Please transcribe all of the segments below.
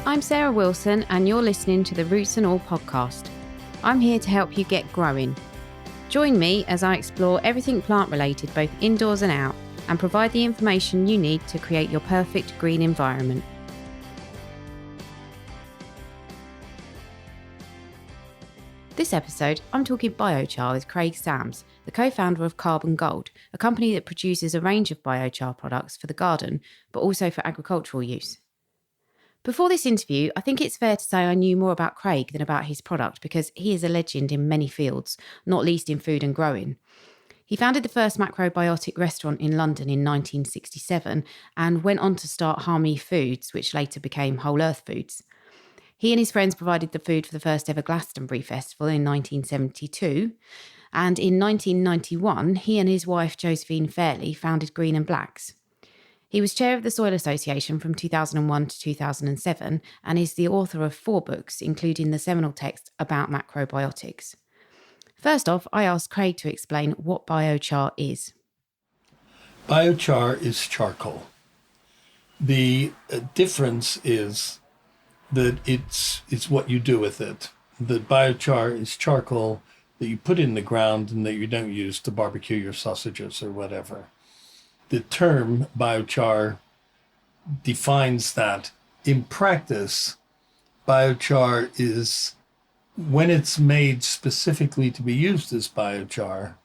I'm Sarah Wilson and you're listening to the Roots and All podcast. I'm here to help you get growing. Join me as I explore everything plant related both indoors and out and provide the information you need to create your perfect green environment. This episode, I'm talking biochar with Craig Sams, the co-founder of Carbon Gold, a company that produces a range of biochar products for the garden, but also for agricultural use. Before this interview, I think it's fair to say I knew more about Craig than about his product because he is a legend in many fields, not least in food and growing. He founded the first macrobiotic restaurant in London in 1967 and went on to start Harmony Foods, which later became Whole Earth Foods. He and his friends provided the food for the first ever Glastonbury Festival in 1972. And in 1991, he and his wife Josephine Fairley founded Green and Blacks. He was chair of the Soil Association from 2001 to 2007 and is the author of 4 books, including the seminal text about macrobiotics. First off, I asked Craig to explain what biochar is. Biochar is charcoal. The difference is that it's what you do with it. The biochar is charcoal that you put in the ground and that you don't use to barbecue your sausages or whatever. The term biochar defines that. In practice, biochar is, when it's made specifically to be used as biochar,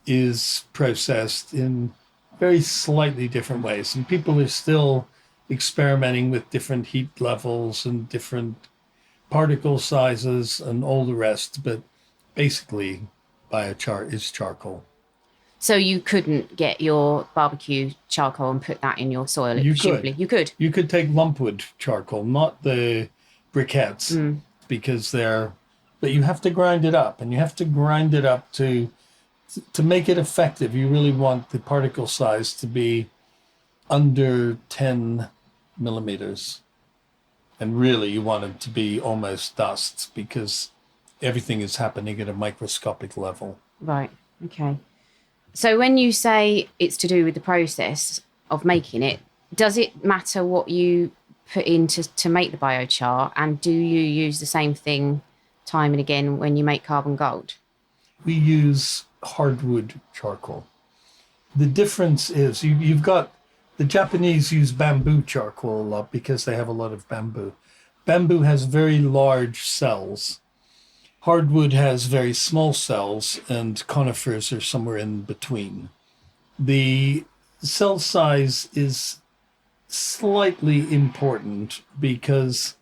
is processed in very slightly different ways. And people are still experimenting with different heat levels and different particle sizes and all the rest. But basically, biochar is charcoal. So you couldn't get your barbecue charcoal and put that in your soil, presumably? You could? You could take lumpwood charcoal, not the briquettes, because but you have to grind it up, and you have to grind it up to make it effective. You really want the particle size to be under 10 millimeters. And really, you want it to be almost dust, because everything is happening at a microscopic level. Right, okay. So when you say it's to do with the process of making it, does it matter what you put in to make the biochar? And do you use the same thing time and again when you make Carbon Gold? We use hardwood charcoal. The difference is you've got, the Japanese use bamboo charcoal a lot because they have a lot of bamboo. Bamboo has very large cells. Hardwood has very small cells, and conifers are somewhere in between. The cell size is slightly important because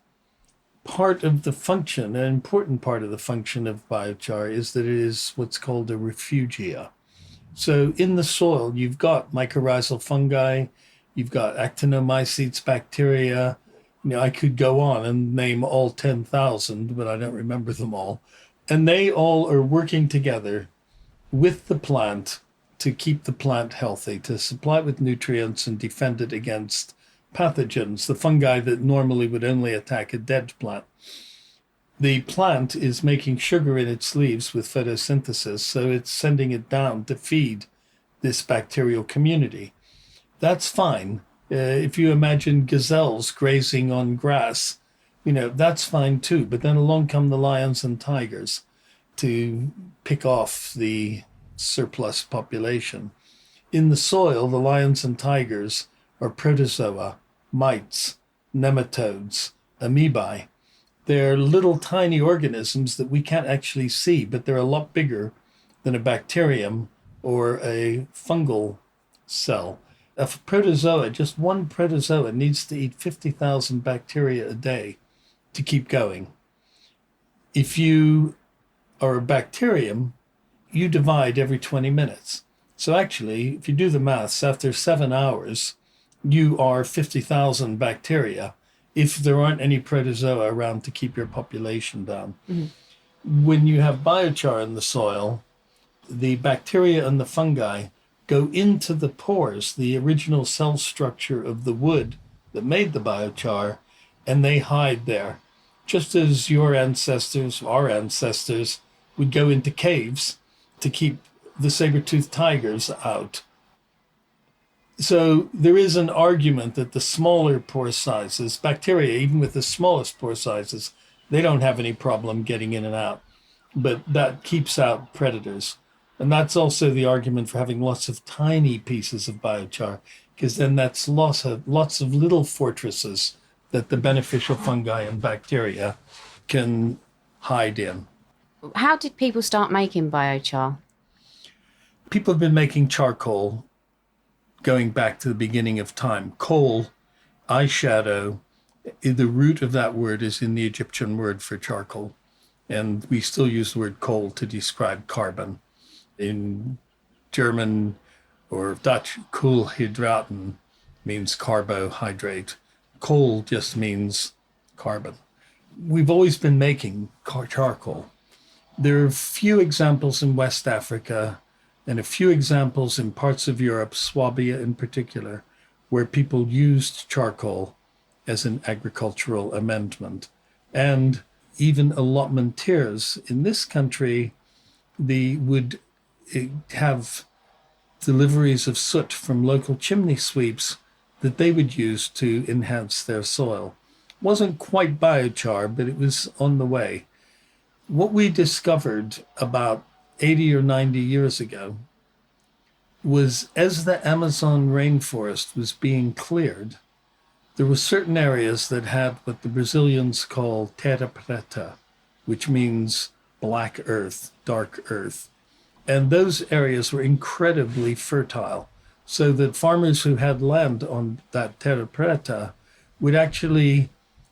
part of the function, an important part of the function of biochar, is that it is what's called a refugia. So in the soil, you've got mycorrhizal fungi, you've got actinomycetes bacteria. I could go on and name all 10,000, but I don't remember them all. And they all are working together with the plant to keep the plant healthy, to supply it with nutrients and defend it against pathogens, the fungi that normally would only attack a dead plant. The plant is making sugar in its leaves with photosynthesis, so it's sending it down to feed this bacterial community. That's fine. If you imagine gazelles grazing on grass, that's fine too. But then along come the lions and tigers to pick off the surplus population. In the soil, the lions and tigers are protozoa, mites, nematodes, amoebae. They're little tiny organisms that we can't actually see, but they're a lot bigger than a bacterium or a fungal cell. A protozoa, just one protozoa, needs to eat 50,000 bacteria a day to keep going. If you are a bacterium, you divide every 20 minutes. So actually, if you do the maths, after 7 hours, you are 50,000 bacteria if there aren't any protozoa around to keep your population down. Mm-hmm. When you have biochar in the soil, the bacteria and the fungi go into the pores, the original cell structure of the wood that made the biochar, and they hide there. Just as your ancestors, our ancestors, would go into caves to keep the saber-toothed tigers out. So there is an argument that the smaller pore sizes, bacteria, even with the smallest pore sizes, they don't have any problem getting in and out, but that keeps out predators. And that's also the argument for having lots of tiny pieces of biochar, because then that's lots of little fortresses that the beneficial fungi and bacteria can hide in. How did people start making biochar? People have been making charcoal going back to the beginning of time. Coal, eyeshadow, the root of that word is in the Egyptian word for charcoal. And we still use the word coal to describe carbon. In German or Dutch, koolhydraten means carbohydrate. Coal just means carbon. We've always been making charcoal. There are few examples in West Africa and a few examples in parts of Europe, Swabia in particular, where people used charcoal as an agricultural amendment. And even allotmentiers in this country, they would have deliveries of soot from local chimney sweeps that they would use to enhance their soil. It wasn't quite biochar, but it was on the way. What we discovered about 80 or 90 years ago was as the Amazon rainforest was being cleared, there were certain areas that had what the Brazilians call terra preta, which means black earth, dark earth. And those areas were incredibly fertile, so that farmers who had land on that terra preta would actually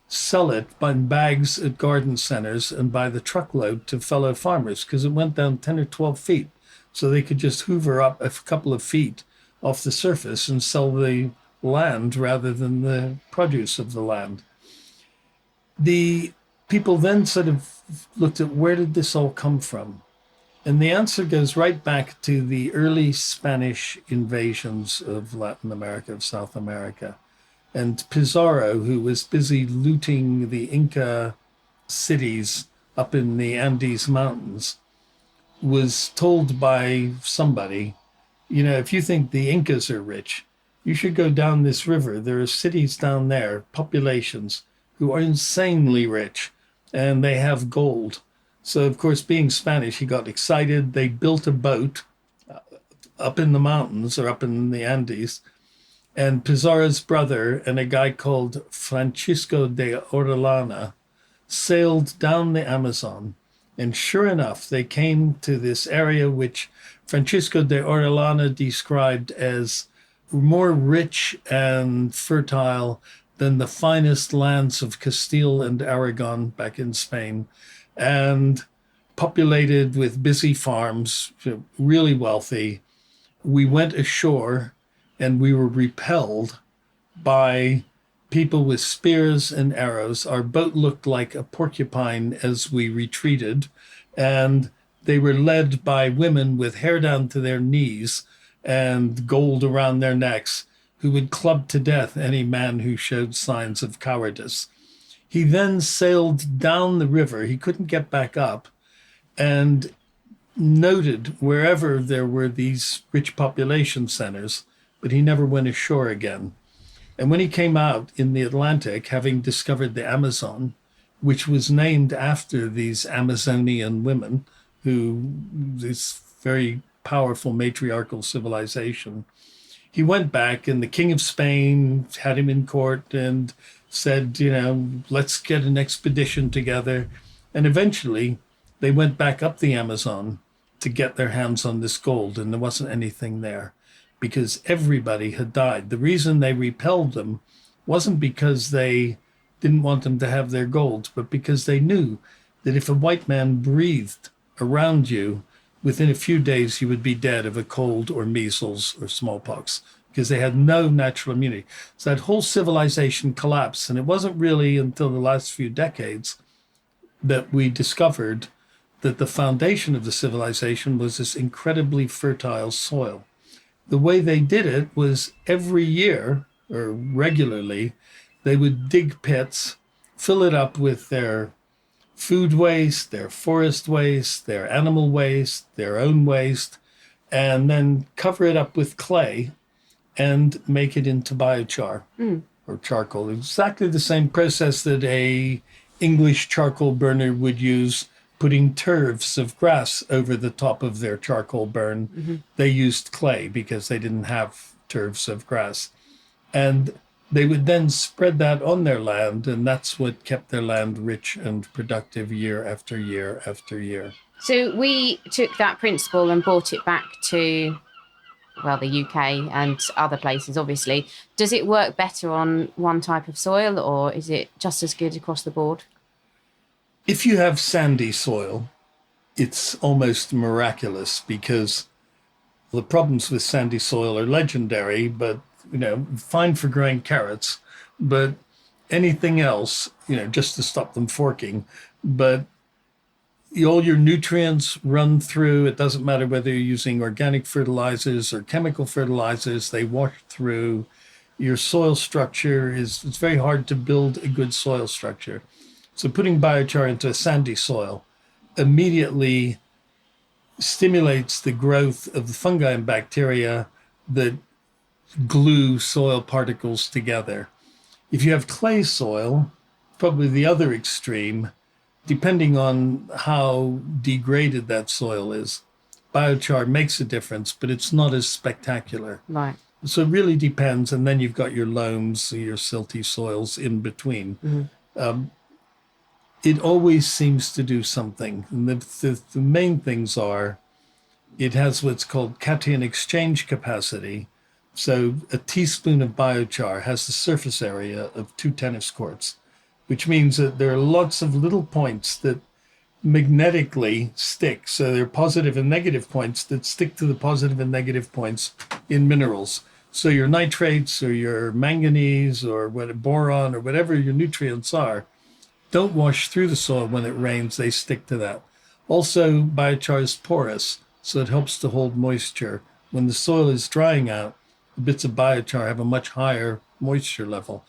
sell it in bags at garden centers and by the truckload to fellow farmers because it went down 10 or 12 feet. So they could just hoover up a couple of feet off the surface and sell the land rather than the produce of the land. The people then sort of looked at where did this all come from? And the answer goes right back to the early Spanish invasions of Latin America, of South America. And Pizarro, who was busy looting the Inca cities up in the Andes Mountains, was told by somebody, if you think the Incas are rich, you should go down this river. There are cities down there, populations who are insanely rich, and they have gold. So, of course, being Spanish, he got excited. They built a boat up in the mountains or up in the Andes. And Pizarro's brother and a guy called Francisco de Orellana sailed down the Amazon. And sure enough, they came to this area which Francisco de Orellana described as more rich and fertile than the finest lands of Castile and Aragon back in Spain, and populated with busy farms, really wealthy. We went ashore and we were repelled by people with spears and arrows. Our boat looked like a porcupine as we retreated, and they were led by women with hair down to their knees and gold around their necks, who would club to death any man who showed signs of cowardice. He then sailed down the river. He couldn't get back up, and noted wherever there were these rich population centers, but he never went ashore again. And when he came out in the Atlantic, having discovered the Amazon, which was named after these Amazonian women, this very powerful matriarchal civilization, he went back, and the King of Spain had him in court and said, let's get an expedition together. And eventually they went back up the Amazon to get their hands on this gold, and there wasn't anything there because everybody had died. The reason they repelled them wasn't because they didn't want them to have their gold, but because they knew that if a white man breathed around you, within a few days you would be dead of a cold or measles or smallpox, because they had no natural immunity. So that whole civilization collapsed. And it wasn't really until the last few decades that we discovered that the foundation of the civilization was this incredibly fertile soil. The way they did it was every year or regularly, they would dig pits, fill it up with their food waste, their forest waste, their animal waste, their own waste, and then cover it up with clay, and make it into biochar or charcoal. Exactly the same process that a English charcoal burner would use, putting turfs of grass over the top of their charcoal burn. They used clay because they didn't have turfs of grass. And they would then spread that on their land, and that's what kept their land rich and productive year after year after year. So we took that principle and brought it back to, well, the UK and other places, obviously. Does it work better on one type of soil, or is it just as good across the board? If you have sandy soil, it's almost miraculous because the problems with sandy soil are legendary, but fine for growing carrots, but anything else, just to stop them forking. But all your nutrients run through. It doesn't matter whether you're using organic fertilizers or chemical fertilizers, they wash through. Your soil structure it's very hard to build a good soil structure. So putting biochar into a sandy soil immediately stimulates the growth of the fungi and bacteria that glue soil particles together. If you have clay soil, probably the other extreme, depending on how degraded that soil is, biochar makes a difference, but it's not as spectacular. Right. So it really depends. And then you've got your loams, your silty soils in between. It always seems to do something. And the main things are it has what's called cation exchange capacity. So a teaspoon of biochar has the surface area of 2 tennis courts, which means that there are lots of little points that magnetically stick. So there are positive and negative points that stick to the positive and negative points in minerals. So your nitrates or your manganese or boron or whatever your nutrients are, don't wash through the soil when it rains. They stick to that. Also, biochar is porous, so it helps to hold moisture. When the soil is drying out, the bits of biochar have a much higher moisture level.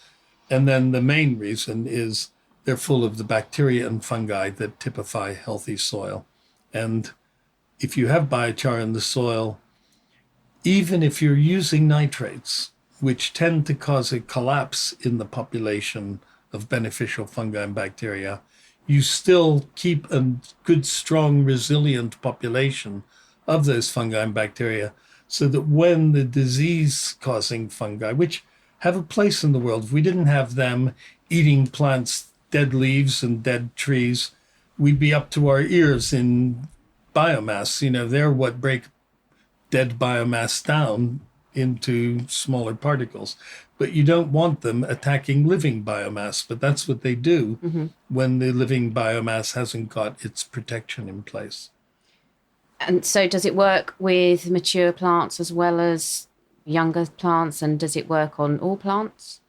And then the main reason is they're full of the bacteria and fungi that typify healthy soil. And if you have biochar in the soil, even if you're using nitrates, which tend to cause a collapse in the population of beneficial fungi and bacteria, you still keep a good, strong, resilient population of those fungi and bacteria so that when the disease-causing fungi, which have a place in the world, if we didn't have them eating plants, dead leaves and dead trees, we'd be up to our ears in biomass. They're what break dead biomass down into smaller particles. But you don't want them attacking living biomass, but that's what they do when the living biomass hasn't got its protection in place. And so does it work with mature plants as well as younger plants, and does it work on all plants?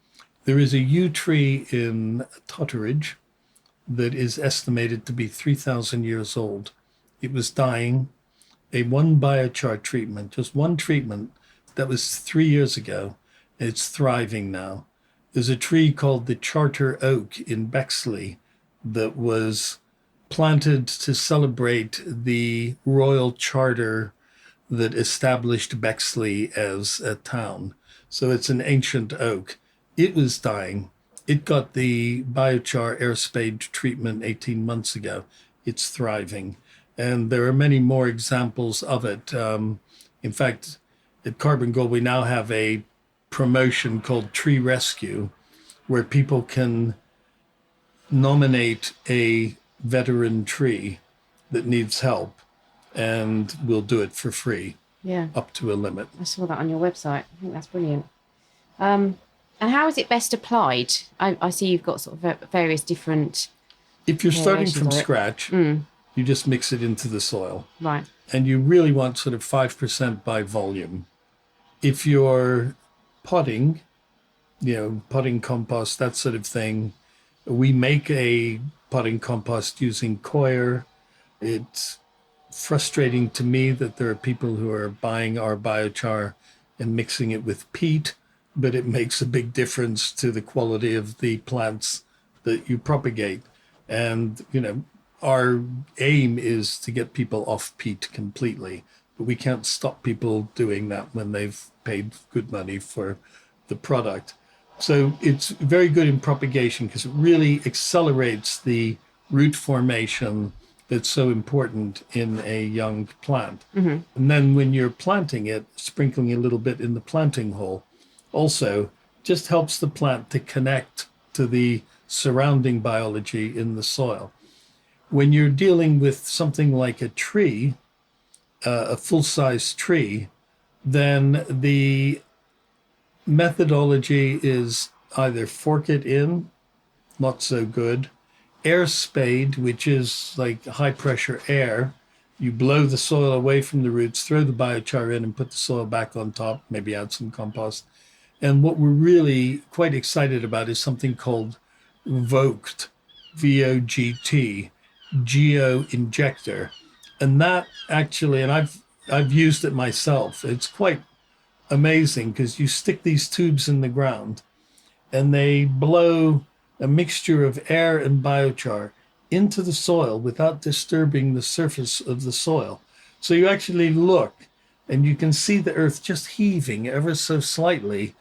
There is a yew tree in Totteridge that is estimated to be 3,000 years old. It was dying. One biochar treatment, just one treatment, that was 3 years ago. It's thriving now. There's a tree called the Charter Oak in Bexley that was planted to celebrate the royal charter that established Bexley as a town. So it's an ancient oak. It was dying. It got the biochar air spade treatment 18 months ago. It's thriving. And there are many more examples of it. In fact, at Carbon Gold, we now have a promotion called Tree Rescue, where people can nominate a veteran tree that needs help, and we'll do it for free. Yeah. Up to a limit. I saw that on your website. I think that's brilliant. And how is it best applied? I see you've got sort of various different. If you're starting from of it. scratch, you just mix it into the soil. Right. And you really want sort of 5% by volume. If you're potting, potting compost, that sort of thing, we make a potting compost using coir. It's frustrating to me that there are people who are buying our biochar and mixing it with peat, but it makes a big difference to the quality of the plants that you propagate. And, our aim is to get people off peat completely. but we can't stop people doing that when they've paid good money for the product. So it's very good in propagation because it really accelerates the root formation that's so important in a young plant. And then when you're planting it, sprinkling a little bit in the planting hole also just helps the plant to connect to the surrounding biology in the soil. When you're dealing with something like a tree, a full-size tree, then the methodology is either fork it in, not so good, air spade, which is like high pressure air. You blow the soil away from the roots, throw the biochar in and put the soil back on top, maybe add some compost. And what we're really quite excited about is something called VOGT, VOGT, geo injector. And that actually, and I've used it myself. It's quite amazing because you stick these tubes in the ground and they blow a mixture of air and biochar into the soil without disturbing the surface of the soil. So you actually look and you can see the earth just heaving ever so slightly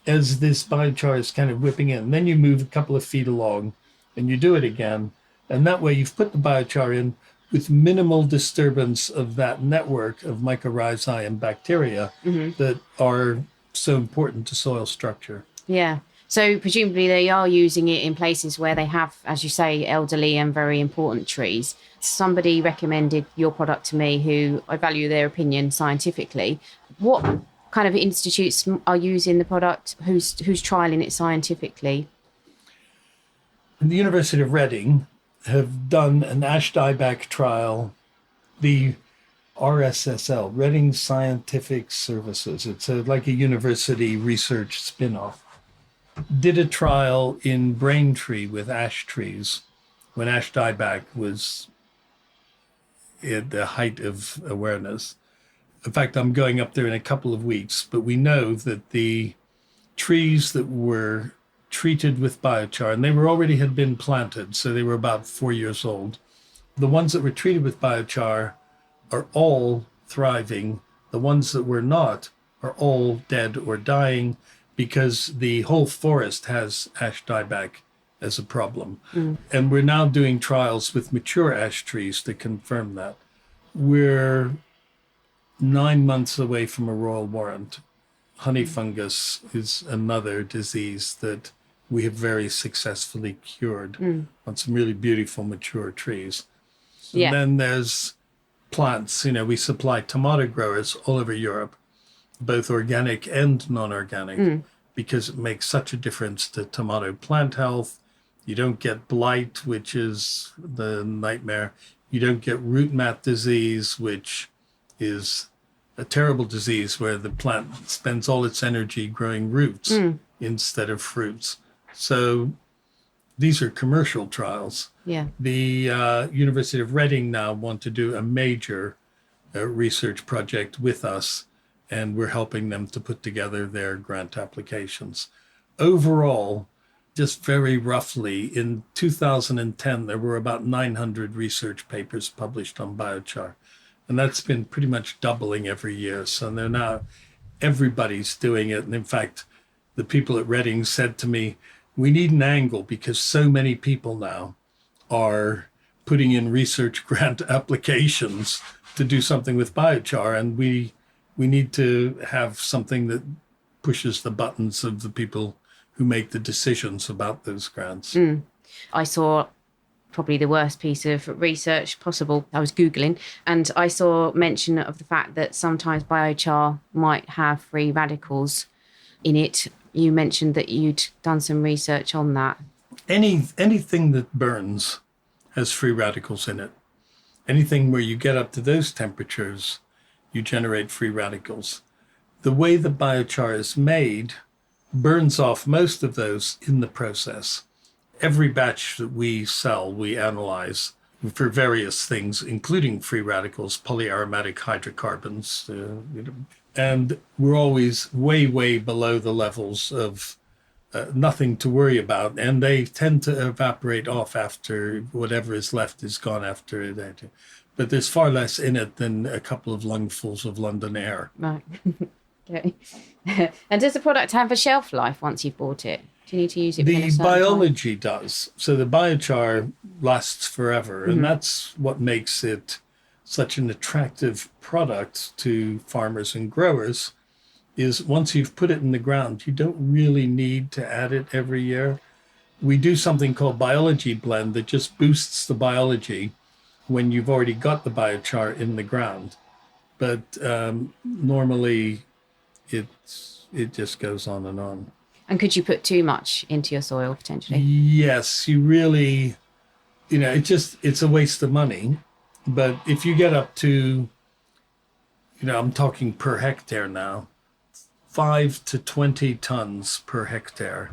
as this biochar is kind of whipping in. And then you move a couple of feet along and you do it again. And that way you've put the biochar in with minimal disturbance of that network of mycorrhizae and bacteria that are so important to soil structure. Yeah. So presumably they are using it in places where they have, as you say, elderly and very important trees. Somebody recommended your product to me who I value their opinion scientifically. What kind of institutes are using the product? Who's trialing it scientifically? And the University of Reading have done an ash dieback trial, the RSSL, Reading Scientific Services. It's like a university research spin-off. Did a trial in Braintree with ash trees when ash dieback was at the height of awareness. In fact, I'm going up there in a couple of weeks, but we know that the trees that were treated with biochar, and they were already had been planted, so they were about 4 years old. The ones that were treated with biochar are all thriving. The ones that were not are all dead or dying because the whole forest has ash dieback as a problem. And we're now doing trials with mature ash trees to confirm that. We're 9 months away from a royal warrant. Honey fungus is another disease that we have very successfully cured on some really beautiful mature trees. And then there's plants. We supply tomato growers all over Europe, both organic and non-organic, because it makes such a difference to tomato plant health. You don't get blight, which is the nightmare. You don't get root mat disease, which is a terrible disease where the plant spends all its energy growing roots instead of fruits. So these are commercial trials. Yeah. The University of Reading now want to do a major research project with us, and we're helping them to put together their grant applications. Overall, just very roughly, in 2010, there were about 900 research papers published on biochar. And that's been pretty much doubling every year. So they're now, everybody's doing it. And in fact, the people at Reading said to me, we need an angle because so many people now are putting in research grant applications to do something with biochar. And we need to have something that pushes the buttons of the people who make the decisions about those grants. I saw probably the worst piece of research possible. I was Googling and I saw mention of the fact that sometimes biochar might have free radicals in it. You mentioned that you'd done some research on that. Anything that burns has free radicals in it. Anything where you get up to those temperatures, you generate free radicals. The way the biochar is made burns off most of those in the process. Every batch that we sell, we analyze for various things, including free radicals, polyaromatic hydrocarbons, and we're always way, way below the levels of nothing to worry about. And they tend to evaporate off after whatever is left is gone after that. but there's far less in it than a couple of lungfuls of London air. Right. Okay. And does the product have a shelf life once you've bought it? Do you need to use it within a The certain time? biology does. So the biochar lasts forever, and that's what makes it such an attractive product to farmers and growers is once you've put it in the ground, you don't really need to add it every year. We do something called biology blend that just boosts the biology when you've already got the biochar in the ground. But normally it just goes on and on. And could you put too much into your soil potentially? Yes, you really, it's a waste of money. But if you get up to, I'm talking per hectare now, 5 to 20 tons per hectare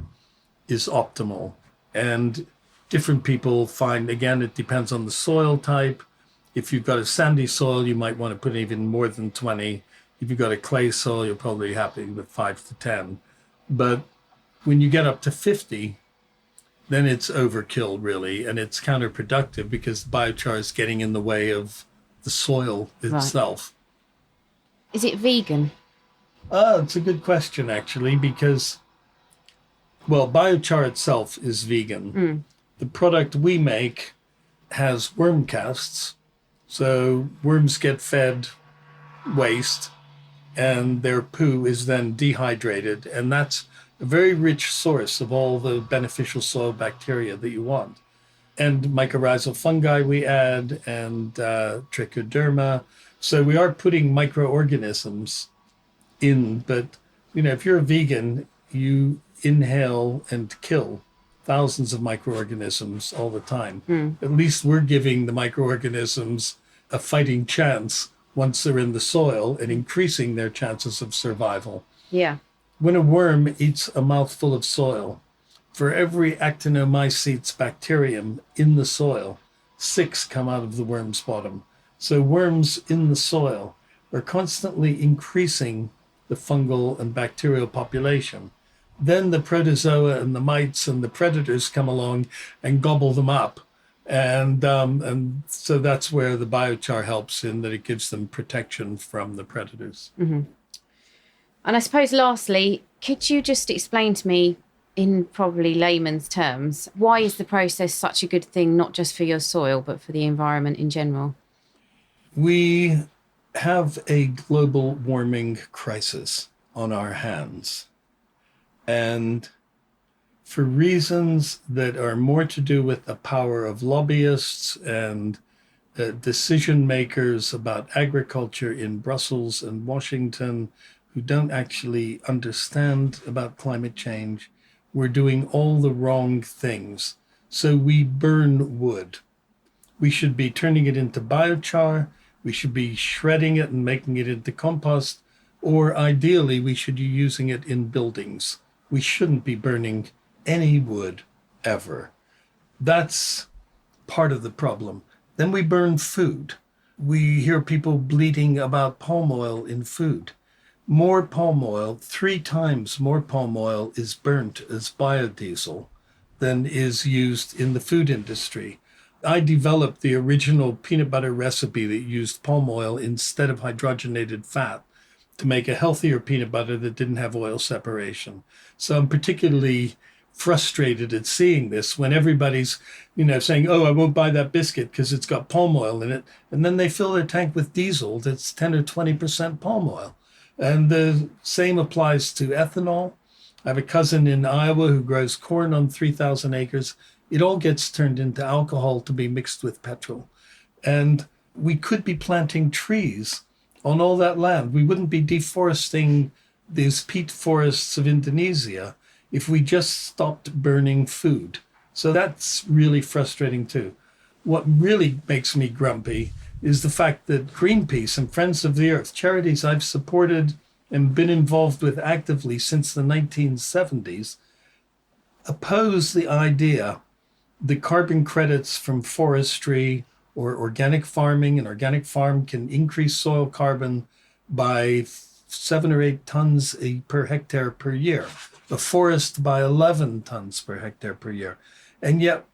is optimal. And different people find, again, it depends on the soil type. If you've got a sandy soil, you might want to put even more than 20. If you've got a clay soil, you're probably happy with 5 to 10. But when you get up to 50, then it's overkill, really, and it's counterproductive because biochar is getting in the way of the soil itself. Right. Is it vegan? It's a good question, actually, because, well, biochar itself is vegan. The product we make has worm casts, so worms get fed waste, and their poo is then dehydrated, and that's a very rich source of all the beneficial soil bacteria that you want. And mycorrhizal fungi we add, and trichoderma. So we are putting microorganisms in, but if you're a vegan, you inhale and kill thousands of microorganisms all the time. At least we're giving the microorganisms a fighting chance once they're in the soil and increasing their chances of survival. Yeah. When a worm eats a mouthful of soil, for every actinomycetes bacterium in the soil, 6 come out of the worm's bottom. So worms in the soil are constantly increasing the fungal and bacterial population. Then the protozoa and the mites and the predators come along and gobble them up. And so that's where the biochar helps in that it gives them protection from the predators. And I suppose lastly, could you just explain to me in probably layman's terms, why is the process such a good thing, not just for your soil, but for the environment in general? We have a global warming crisis on our hands. And for reasons that are more to do with the power of lobbyists and decision makers about agriculture in Brussels and Washington who don't actually understand about climate change, we're doing all the wrong things. So we burn wood. We should be turning it into biochar. We should be shredding it and making it into compost. Or ideally, we should be using it in buildings. We shouldn't be burning any wood ever. That's part of the problem. Then we burn food. We hear people bleating about palm oil in food. More palm oil, 3 times more palm oil is burnt as biodiesel than is used in the food industry. I developed the original peanut butter recipe that used palm oil instead of hydrogenated fat to make a healthier peanut butter that didn't have oil separation. So I'm particularly frustrated at seeing this when everybody's, saying, oh, I won't buy that biscuit because it's got palm oil in it. And then they fill their tank with diesel that's 10 or 20% palm oil. And the same applies to ethanol. I have a cousin in Iowa who grows corn on 3,000 acres. It all gets turned into alcohol to be mixed with petrol. And we could be planting trees on all that land. We wouldn't be deforesting these peat forests of Indonesia if we just stopped burning food. So that's really frustrating too. What really makes me grumpy is the fact that Greenpeace and Friends of the Earth, charities I've supported and been involved with actively since the 1970s, oppose the idea that carbon credits from forestry or organic farming, and organic farm can increase soil carbon by 7 or 8 tons per hectare per year, a forest by 11 tons per hectare per year. And yet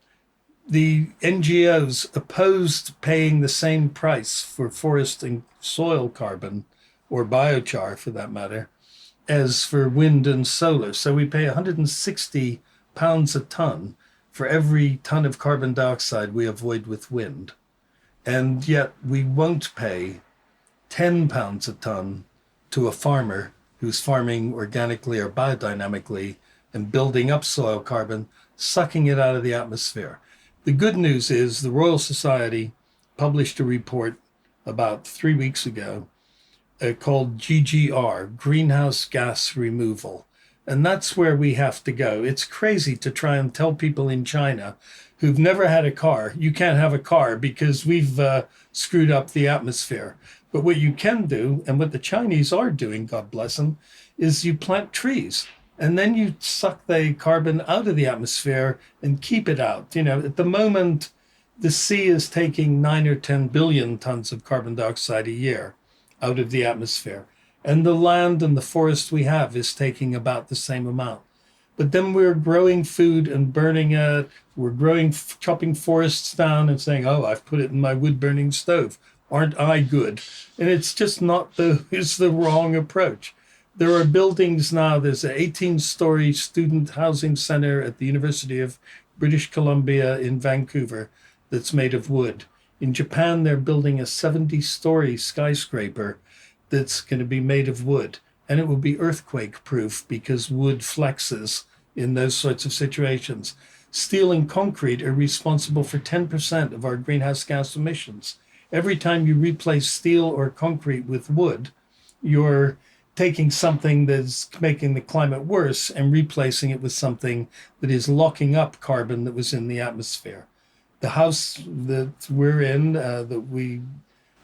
The NGOs opposed paying the same price for forest and soil carbon, or biochar for that matter, as for wind and solar. So we pay 160 pounds a ton for every ton of carbon dioxide we avoid with wind. And yet we won't pay £10 a ton to a farmer who's farming organically or biodynamically and building up soil carbon, sucking it out of the atmosphere. The good news is the Royal Society published a report about 3 weeks ago called GGR, Greenhouse Gas Removal. And that's where we have to go. It's crazy to try and tell people in China who've never had a car, you can't have a car because we've screwed up the atmosphere. But what you can do, and what the Chinese are doing, God bless them, is you plant trees and then you suck the carbon out of the atmosphere and keep it out. At the moment, the sea is taking 9 or 10 billion tons of carbon dioxide a year out of the atmosphere. And the land and the forest we have is taking about the same amount. But then we're growing food and burning it. We're chopping forests down and saying, oh, I've put it in my wood burning stove. Aren't I good? And it's just it's the wrong approach. There are buildings now. There's an 18-story student housing center at the University of British Columbia in Vancouver that's made of wood. In Japan, they're building a 70-story skyscraper that's going to be made of wood, and it will be earthquake proof because wood flexes in those sorts of situations. Steel and concrete are responsible for 10% of our greenhouse gas emissions. Every time you replace steel or concrete with wood, you're taking something that's making the climate worse and replacing it with something that is locking up carbon that was in the atmosphere. The house that we're in,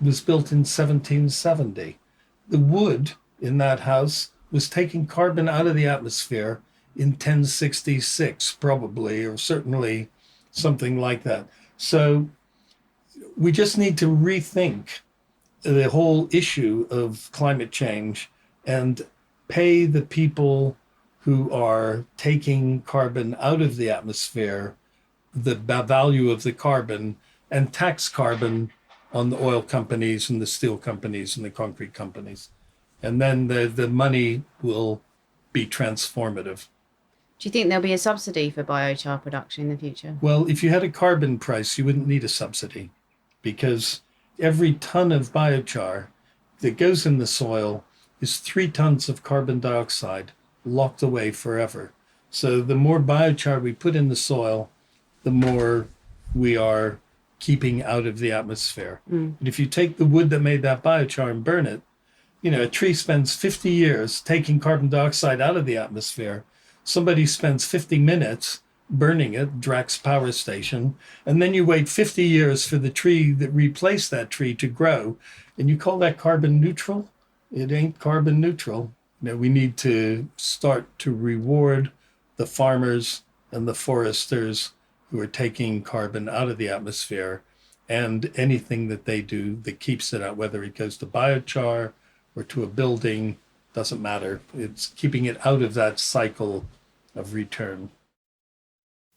was built in 1770. The wood in that house was taking carbon out of the atmosphere in 1066, probably, or certainly something like that. So we just need to rethink the whole issue of climate change and pay the people who are taking carbon out of the atmosphere the value of the carbon, and tax carbon on the oil companies and the steel companies and the concrete companies. And then the money will be transformative. Do you think there'll be a subsidy for biochar production in the future? Well, if you had a carbon price, you wouldn't need a subsidy because every ton of biochar that goes in the soil is 3 tons of carbon dioxide locked away forever. So the more biochar we put in the soil, the more we are keeping out of the atmosphere. But if you take the wood that made that biochar and burn it, a tree spends 50 years taking carbon dioxide out of the atmosphere. Somebody spends 50 minutes burning it, Drax Power Station, and then you wait 50 years for the tree that replaced that tree to grow, and you call that carbon neutral? It ain't carbon neutral. We need to start to reward the farmers and the foresters who are taking carbon out of the atmosphere, and anything that they do that keeps it out, whether it goes to biochar or to a building, doesn't matter. It's keeping it out of that cycle of return.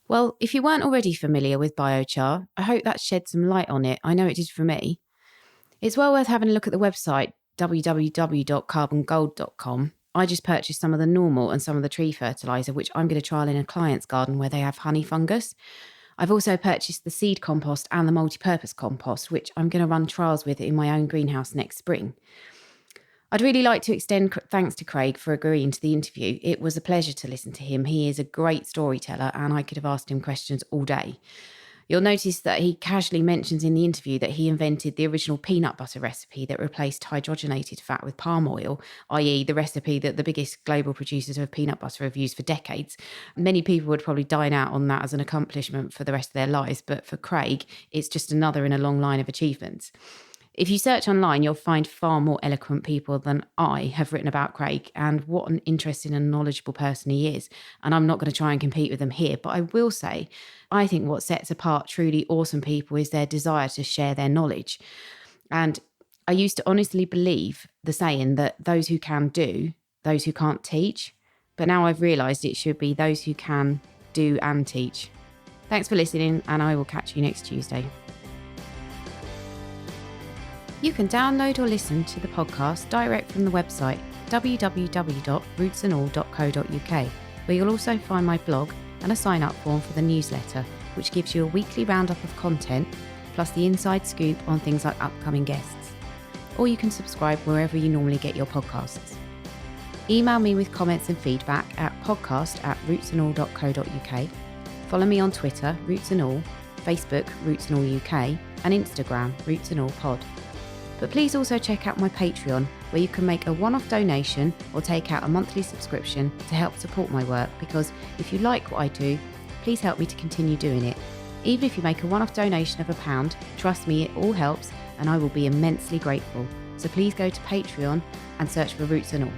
Well, if you weren't already familiar with biochar, I hope that shed some light on it. I know it did for me. It's well worth having a look at the website, www.carbongold.com. I just purchased some of the normal and some of the tree fertiliser, which I'm going to trial in a client's garden where they have honey fungus. I've also purchased the seed compost and the multi-purpose compost, which I'm going to run trials with in my own greenhouse next spring. I'd really like to extend thanks to Craig for agreeing to the interview. It was a pleasure to listen to him. He is a great storyteller and I could have asked him questions all day. You'll notice that he casually mentions in the interview that he invented the original peanut butter recipe that replaced hydrogenated fat with palm oil, i.e. the recipe that the biggest global producers of peanut butter have used for decades. Many people would probably dine out on that as an accomplishment for the rest of their lives, but for Craig, it's just another in a long line of achievements. If you search online, you'll find far more eloquent people than I have written about Craig, and what an interesting and knowledgeable person he is. And I'm not going to try and compete with them here, but I will say, I think what sets apart truly awesome people is their desire to share their knowledge. And I used to honestly believe the saying that those who can do, those who can't teach. But now I've realised it should be those who can do and teach. Thanks for listening, and I will catch you next Tuesday. You can download or listen to the podcast direct from the website www.rootsandall.co.uk, where you'll also find my blog and a sign-up form for the newsletter, which gives you a weekly roundup of content, plus the inside scoop on things like upcoming guests. Or you can subscribe wherever you normally get your podcasts. Email me with comments and feedback at podcast@rootsandall.co.uk. Follow me on Twitter, Roots and All, Facebook, Roots and All UK, and Instagram, Roots and All Pod. But please also check out my Patreon, where you can make a one-off donation or take out a monthly subscription to help support my work, because if you like what I do, please help me to continue doing it. Even if you make a one-off donation of £1, trust me, it all helps and I will be immensely grateful. So please go to Patreon and search for Roots and All.